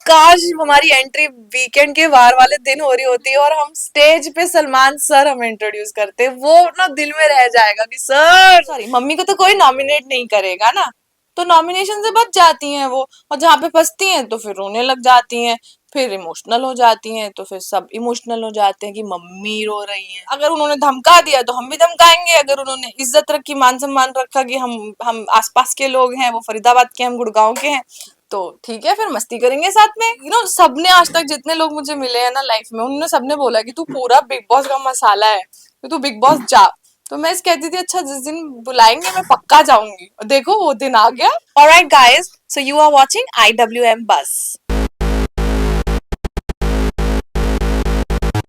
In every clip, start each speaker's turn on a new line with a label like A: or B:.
A: काश हमारी entry weekend के वार वाले दिन हो रही होती और हम स्टेज पे सलमान सर हम इंट्रोड्यूस करते, वो ना दिल में रह जाएगा कि सर सॉरी मम्मी को तो कोई नॉमिनेट नहीं करेगा ना, तो नॉमिनेशन से बच जाती हैं वो। और जहाँ पे फंसती हैं तो फिर रोने लग जाती हैं, फिर इमोशनल हो जाती हैं, तो फिर सब इमोशनल हो जाते हैं कि मम्मी रो रही हैं। अगर उन्होंने धमका दिया तो हम भी धमकाएंगे, अगर उन्होंने इज्जत रखी, मान सम्मान रखा कि हम आसपास के लोग हैं, वो फरीदाबाद के, हम गुड़गांव के हैं, तो ठीक है फिर मस्ती करेंगे साथ में। सबने आज तक जितने लोग मुझे मिले हैं ना लाइफ में, उन्होंने सबने बोला कि तू पूरा बिग बॉस का मसाला है, तो तू बिग बॉस जा। तो मैं इस कहती थी अच्छा जिस दिन बुलाएंगे मैं पक्का जाऊंगी, और देखो वो दिन आ गया। Alright guys, so you are watching IWM Buzz.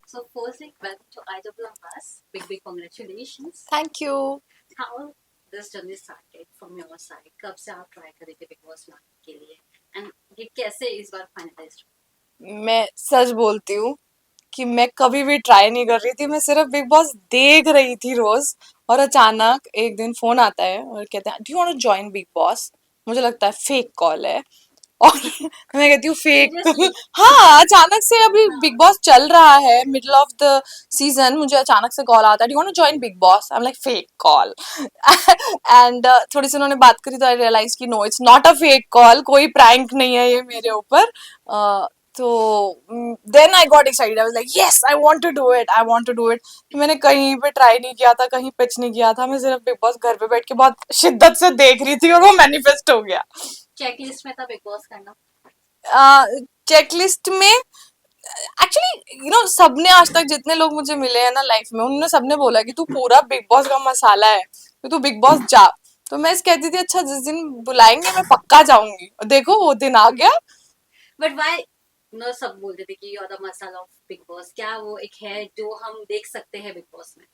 B: So firstly, welcome to IWM Bus. Big congratulations.
A: Thank you.
B: How this journey started from your side? कब से आप ट्राई कर रहे थे बिग बॉस में आने के लिए? एंड ये कैसे इस बार फाइनलाइज्ड?
A: मैं सच बोलती हूँ कि मैं कभी भी ट्राई नहीं कर रही थी, मैं सिर्फ बिग बॉस देख रही थी रोज। और अचानक एक दिन फोन आता है और कहते हैं do you want to join Bigg Boss. मुझे लगता है फेक कॉल है, और मैं कहती हूँ फेक।
B: Seriously?
A: हाँ, अचानक से अभी बिग
B: हाँ.
A: बॉस चल रहा है, मिडल ऑफ द सीजन, मुझे अचानक से कॉल आता है, do you want to join Bigg Boss. I am like fake call. And थोड़ी सी उन्होंने बात करी तो आई रियलाइज कि no it's not a fake call, कोई प्रैंक नहीं है ये मेरे ऊपर। तो then I got excited, I was like yes I want to do it, I want to do it. मैंने कहीं पे ट्राई नहीं किया था, कहीं पिच नहीं किया था, मैं सिर्फ बिग बॉस घर पे बैठ के बहुत शिद्दत से देख रही थी और वो मैनिफेस्ट हो गया।
B: चेकलिस्ट में था बिग बॉस करना?
A: चेकलिस्ट में एक्चुअली सबने आज तक जितने लोग मुझे मिले हैं ना लाइफ में, उन्होंने सबने बोला कि तू पूरा बिग बॉस का मसाला है, तो तू बिग बॉस जा। तो मैं इस कहती थी अच्छा जिस दिन बुलाएंगे मैं पक्का जाऊंगी, और देखो वो दिन आ गया।
B: बट वाई नो, सब बोलते थे कि you are the masala of Bigg Boss. क्या वो एक है जो हम देख सकते हैं बिग बॉस में?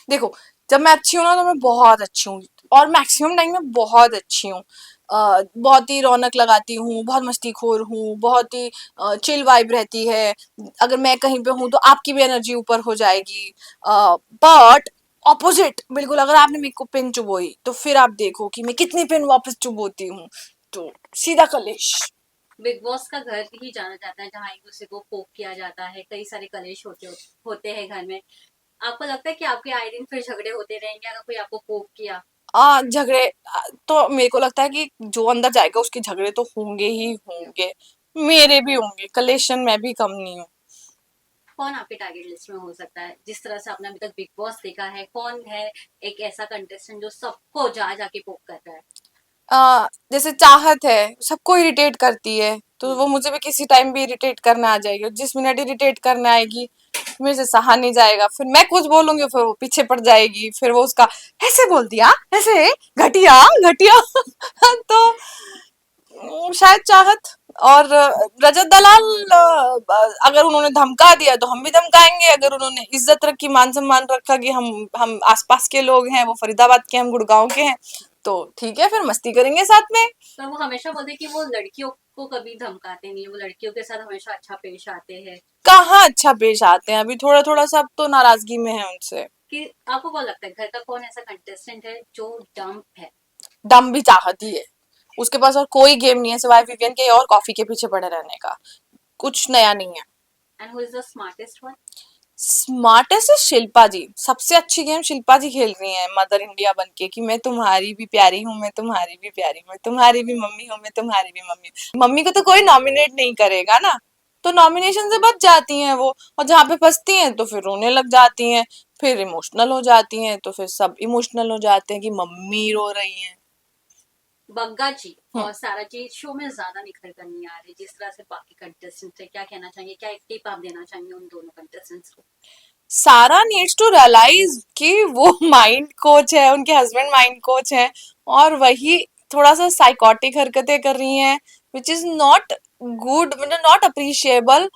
A: देखो, जब मैं अच्छी हूँ ना तो मैं बहुत अच्छी हूँ, और मैक्सिमम टाइम में बहुत अच्छी हूँ। बहुत ही रौनक लगाती हूँ, बहुत मस्तीखोर हूँ, बहुत ही चिल वाइब रहती है। अगर मैं कहीं पे हूँ तो आपकी भी एनर्जी ऊपर हो जाएगी। बट ऑपोजिट बिल्कुल, अगर आपने मेरे को पिन चुबोई तो फिर आप देखो कि मैं कितनी पिन वापस चुबोती हूँ। तो सीधा कलेश।
B: बिग बॉस का घर ही जाना जाता है जहाँ एक दूसरे को पोक किया जाता है, कई सारे कलेश होते हैं घर में। आपको लगता है कि आपके आए दिन फिर झगड़े होते रहेंगे अगर कोई आपको पोक किया?
A: झगड़े तो मेरे को लगता है कि जो अंदर जाएगा उसके झगड़े तो होंगे ही होंगे, मेरे भी होंगे, कलेशन मैं भी कम नहीं हूँ।
B: कौन आपके टारगेट लिस्ट में हो सकता है? जिस तरह से आपने अभी तक बिग बॉस देखा है, कौन है एक ऐसा कंटेस्टेंट जो सबको जा जाके पोक कर रहा है?
A: जैसे चाहत है, सबको इरिटेट करती है, तो
B: हम्म.
A: वो मुझे भी किसी टाइम भी इरिटेट करने आ जाएगी, और जिस मिनट इरिटेट करने आएगी मेरे से सहा नहीं जाएगा, फिर मैं कुछ बोलूंगी फिर वो पीछे पड़ जाएगी, फिर वो उसका ऐसे बोल दिया, ऐसे घटिया घटिया। तो शायद चाहत और रजत दलाल, अगर उन्होंने धमका दिया तो हम भी धमकाएंगे, अगर उन्होंने इज्जत रखी, मान सम्मान रखा कि हम आसपास के लोग हैं, वो फरीदाबाद के, हम गुड़गांव के हैं, तो ठीक है फिर मस्ती करेंगे साथ में।
B: पर वो हमेशा बोलते कि वो लड़कियों को कभी धमकाते नहीं है, वो लड़कियों के साथ हमेशा अच्छा पेश आते हैं।
A: कहाँ अच्छा पेश आते हैं, अभी थोड़ा थोड़ा सब तो नाराजगी में है उनसे।
B: कि आपको क्या लगता है घर का कौन ऐसा कंटेस्टेंट है जो डम्प है?
A: दम भी चाहती है, उसके पास और कोई गेम नहीं है सिवाय विवियन के और कॉफी के पीछे पड़े रहने का, कुछ नया नहीं है।
B: And who is the smartest one?
A: Smartest Shilpa ji, सबसे अच्छी गेम शिल्पा जी खेल रही हैं मदर इंडिया बन के, कि मैं तुम्हारी भी प्यारी हूँ, मैं तुम्हारी भी प्यारी हूँ, मैं तुम्हारी भी मम्मी हूँ, मैं तुम्हारी भी मम्मी हूँ। मम्मी को तो कोई नॉमिनेट नहीं करेगा ना, तो नॉमिनेशन से बच जाती हैं वो। और जहाँ पे फंसती हैं तो फिर रोने लग जाती हैं, फिर इमोशनल हो जाती हैं, तो फिर सब इमोशनल हो जाते हैं कि मम्मी रो रही हैं।
B: बग्गा जी
A: हम्म।
B: और सारा जी शो में ज्यादा निखर कर नहीं आ रहे जिस तरह से बाकी कंटेस्टेंट्स है। क्या कहना चाहेंगे, क्या एक टिप आप देना चाहेंगे उन दोनों कंटेस्टेंट्स को?
A: सारा नीड्स टू रियलाइज कि वो माइंड कोच है, उनके हस्बैंड माइंड कोच है, और वही थोड़ा सा साइकोटिक हरकतें कर रही हैं, विच इज नॉट गुड, मतलब नॉट अप्रिशिएबल।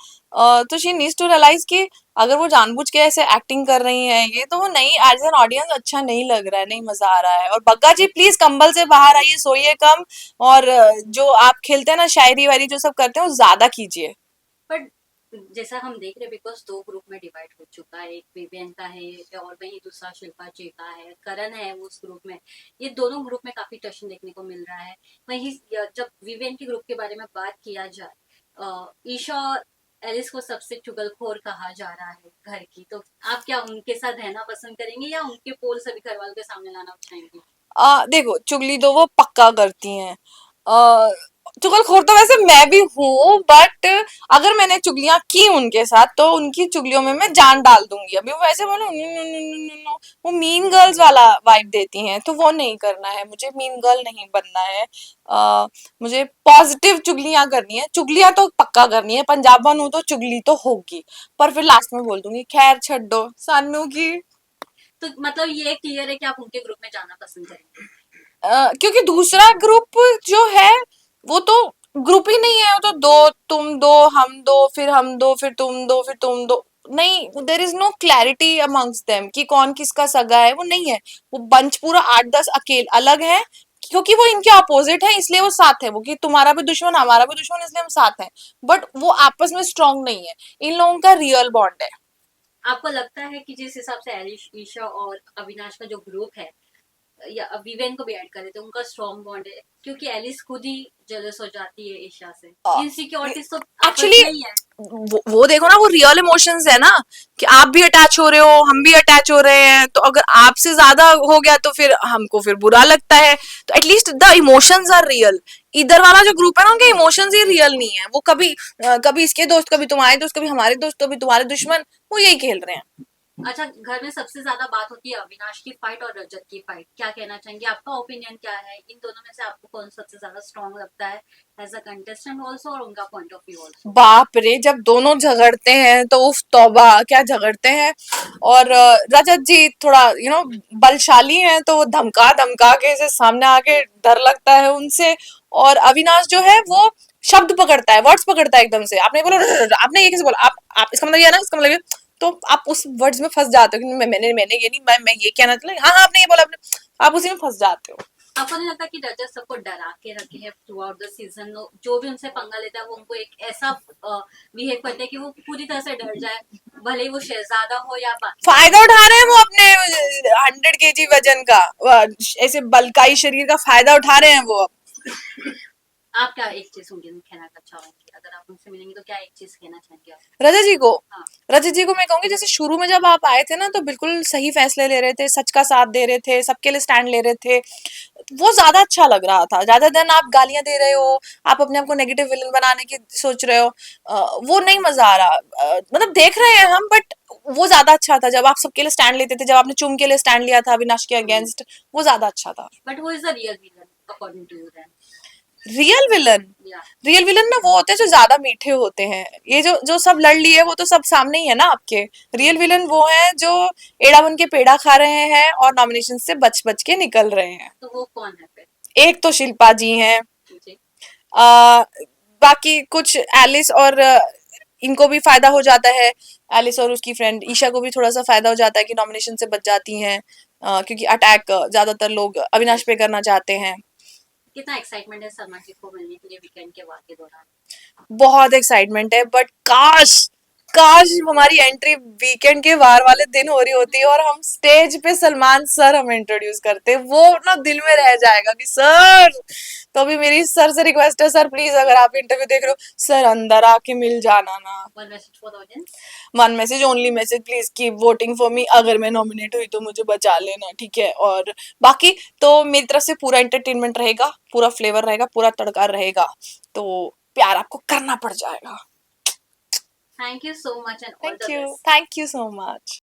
A: तो शी नीड्स टू रियलाइज कि अगर वो जानबूझ के ऐसे एक्टिंग कर रही हैं ये, तो वो नहीं, एज एन ऑडियंस अच्छा नहीं लग रहा है, नहीं मजा आ रहा है। और बग्गा जी प्लीज कंबल से बाहर आइए, सोइए कम, और जो आप खेलते हैं ना शायरी वायरी जो सब करते हैं वो ज्यादा कीजिए।
B: बट जैसा हम देख रहे हैं, बिकॉज दो ग्रुप में डिवाइड हो चुका है, एक विवेन का है और वही दूसरा शिल्पा जी का है, करण है उस ग्रुप में। ये दोनों ग्रुप में काफी टशन देखने को मिल रहा है। वही जब विवेन के ग्रुप के बारे में बात किया जाए ईशा और एलिस को सबसे चुगलखोर कहा जा रहा है घर की, तो आप क्या उनके साथ रहना पसंद करेंगे या उनके पोल सभी घर वालों के सामने लाना चाहेंगे?
A: देखो, चुगली तो वो पक्का करती हैं। आ, चुगलखोर तो वैसे मैं भी हूँ, बट अगर मैंने चुगलियां की उनके साथ तो उनकी चुगलियों में मैं जान डाल दूंगी। अभी वो ऐसे बोलो no no no no no no, वो मीन गर्ल्स वाला वाइब देती हैं, तो वो नहीं करना है मुझे, मीन गर्ल नहीं बनना है। मुझे पॉजिटिव चुगलियां करनी है, चुगलियां तो पक्का करनी है, पंजाबन हूं तो चुगली तो होगी, पर फिर लास्ट में बोल दूंगी खैर छड्डो सानू की।
B: तो मतलब ये क्लियर है कि आप उनके ग्रुप में जाना पसंद करेंगे।
A: क्योंकि दूसरा ग्रुप जो है वो तो ग्रुप ही नहीं है, वो तो दो तुम दो हम दो फिर हम दो फिर तुम दो फिर तुम दो, नहीं, there is no clarity amongst them कि कौन किसका सगा है, वो नहीं है। वो बंच पूरा 8-10 अकेले अलग है, क्योंकि वो इनके अपोजिट है इसलिए वो साथ है, वो कि तुम्हारा भी दुश्मन हमारा भी दुश्मन इसलिए हम साथ हैं, बट वो आपस में स्ट्रांग नहीं है। इन लोगों का रियल बॉन्ड है।
B: आपको लगता है कि जिस हिसाब से एलिश, ईशा और अविनाश का जो ग्रुप है, या विवेन को भी ऐड करे तो उनका स्ट्रॉन्ग बॉन्ड है, क्योंकि एलिस खुद ही जेलस हो जाती है ईशा से। इनसिक्योरिटीज तो आपस
A: एक्चुअली
B: में ही है।
A: वो देखो ना, वो रियल इमोशंस है ना, कि आप भी अटैच हो रहे हो हम भी अटैच हो रहे हैं, तो अगर आपसे ज्यादा हो गया तो फिर हमको फिर बुरा लगता है, तो at least the emotions are real. इधर वाला जो ग्रुप है ना, उनके इमोशंस ही रियल नहीं है, वो कभी कभी इसके दोस्त, कभी तुम्हारे दोस्त, कभी हमारे दोस्त, कभी तुम्हारे दुश्मन, वो यही खेल रहे हैं।
B: अच्छा, घर में सबसे ज्यादा बात होती है अविनाश की फाइट और रजत की फाइट, क्या कहना चाहेंगे? आपका ओपिनियन क्या है इन दोनों में से? आपको कौन सबसे ज्यादा स्ट्रॉन्ग लगता है एज अ कंटेस्टेंट ऑल्सो, और उनका पॉइंट ऑफ व्यू ऑल्सो?
A: बाप रे, जब दोनों झगड़ते हैं तो उफ तौबा क्या झगड़ते हैं। और रजत जी थोड़ा बलशाली हैं, तो वो धमका धमका के से सामने आके डर लगता है उनसे। और अविनाश जो है वो शब्द पकड़ता है, वर्ड्स पकड़ता है एकदम से, आपने बोला आपने ये कैसे बोला, आप इसका मतलब ये है ना, इसका मतलब ये, तो आप उस वर्ड्स में फंस जाते हो कि मैंने ये नहीं, मैं ये कहना चला, हाँ हाँ आपने ये बोला, आपने, आप उसी में फंस जाते हो।
B: आपको नहीं लगता कि रजत सबको डरा के रखे हैं थ्रू आउट द सीजन? जो भी उनसे पंगा लेता है वो उनको एक ऐसा बिहेव करते हैं कि वो पूरी तरह से डर जाए, भले ही वो शहजादा हो या बाकी।
A: फायदा उठा रहे हैं वो अपने 100 kg वजन का, ऐसे बलकाई शरीर का फायदा उठा रहे हैं वो अब।
B: आप क्या एक चीज उनके लिए कहना चाहोगे? अगर आप उनसे मिलेंगे तो क्या एक चीज कहना चाहेंगे आप?
A: रजत जी को,
B: हाँ।
A: रजत जी को मैं कहूंगी, जैसे शुरू में जब आप आए थे ना, तो बिल्कुल सही फैसले ले रहे थे, सच का साथ दे रहे थे, सबके लिए स्टैंड ले रहे थे, वो ज्यादा अच्छा लग रहा था। ज्यादा दिन आप गालियां दे रहे हो, आप अपने आप को नेगेटिव विलन बनाने की सोच रहे हो, वो नहीं मजा आ रहा। मतलब देख रहे हैं हम, बट वो ज्यादा अच्छा था जब आप सबके लिए स्टैंड लेते थे, जब आपने चुम के लिए स्टैंड लिया था अविनाश के अगेंस्ट, वो ज्यादा अच्छा था।
B: बट वो is the real villain according to you then?
A: Real villain,
B: या
A: रियल विलन ना वो होते हैं जो ज्यादा मीठे होते हैं, ये जो जो सब लड़ लिए वो तो सब सामने ही है ना आपके। रियल विलन वो है जो एड़ा बन के पेड़ा खा रहे हैं और नॉमिनेशन से बच बच के निकल रहे हैं।
B: तो वो कौन है फिर?
A: एक तो शिल्पा जी हैं,
B: जी।
A: आ, बाकी कुछ एलिस और इनको भी फायदा हो जाता है, एलिस और उसकी फ्रेंड ईशा को भी थोड़ा सा फायदा हो जाता है कि नॉमिनेशन से बच जाती हैं, क्योंकि अटैक ज्यादातर लोग अविनाश पे करना चाहते हैं।
B: कितना एक्साइटमेंट है सलमान जी को मिलने के लिए वीकेंड के बाद के दौरान?
A: बहुत एक्साइटमेंट है, बट काश काश हमारी एंट्री वीकेंड के वार वाले दिन हो रही होती और हम स्टेज पे सलमान सर हम इंट्रोड्यूस करते, वो ना दिल में रह जाएगा कि सर। तो अभी मेरी सर से रिक्वेस्ट है, सर प्लीज अगर आप इंटरव्यू देख रहे हो, सर अंदर आके मिल जाना ना।
B: One message for the audience.
A: One message, only message, please keep voting for me, अगर मैं नॉमिनेट हुई तो मुझे बचा लेना, ठीक है। और बाकी तो मेरी तरफ से पूरा एंटरटेनमेंट रहेगा, पूरा फ्लेवर रहेगा, पूरा तड़का रहेगा, तो प्यार आपको करना पड़ जाएगा।
B: Thank you so much and all
A: thank
B: the
A: you,
B: best.
A: Thank you so much.